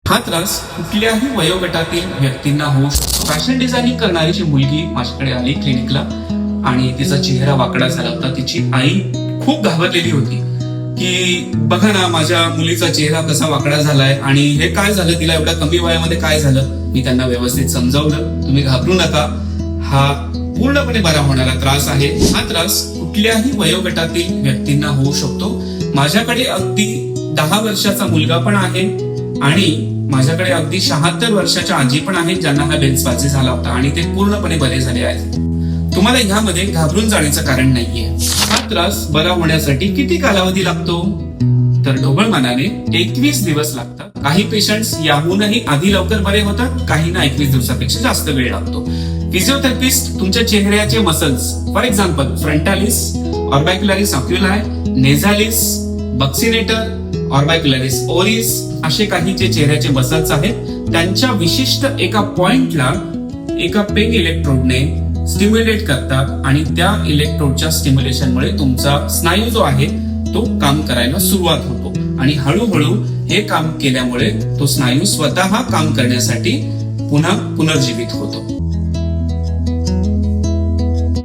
हा त्रास कुठल्याही वयोगटातील व्यक्तींना होऊ शकतो. फॅशन डिझायनिंग करणारी जी मुलगी माझ्याकडे आली क्लिनिकला आणि तिचा चेहरा वाकडा झाला होता. तिची आई खूप घाबरलेली होती की बघा ना माझ्या मुलीचा चेहरा कसा वाकडा झालाय आणि हे काय झालं, तिला एवढ्या कमी वयामध्ये काय झालं. मी त्यांना व्यवस्थित समजावलं, तुम्ही घाबरू नका, हा पूर्णपणे बरा होणारा त्रास आहे. हा त्रास कुठल्याही वयोगटातील व्यक्तींना होऊ शकतो. माझ्याकडे अगदी 10 वर्षाचा मुलगा पण आहे आणि माझ्याकडे अगदी 76 वर्षाच्या आजी पण आहेत ज्यांना हा बेन्स पाल्सी झाला होता आणि ते पूर्णपणे बरे झाले आहेत. तुम्हाला ह्यामध्ये घाबरून जाण्याचं कारण नाहीये. हा त्रास बरा होण्यासाठी किती कालावधी लागतो तर ढोबळ मानाने 21 दिवस लागतात. काही पेशंट्स याहूनही आधी लवकर बरे होतात, काहींना 21 दिवसापेक्षा जास्त वेळ लागतो. फिजिओथेरपिस्ट तुमच्या चेहऱ्याचे मसल्स, फॉर एक्झाम्पल फ्रंटालिस, ऑर्बाक्युलरिस ऑक्युलाय, नेझालिस, बक्सिनेटर, ऑर्बाक्युलरिस ओरिस असे काही जे चेहऱ्याचे मसल्स आहेत त्यांच्या विशिष्ट एका पॉइंटला एका पेग इलेक्ट्रोडने स्टिम्युलेट करतात आणि त्या इलेक्ट्रोडच्या स्टिम्युलेशनमुळे तुमचा स्नायू जो आहे तो काम करायला सुरुवात होतो आणि हळूहळू हे काम केल्यामुळे तो स्नायू स्वतः काम करण्यासाठी पुन्हा पुनर्जीवित होतो.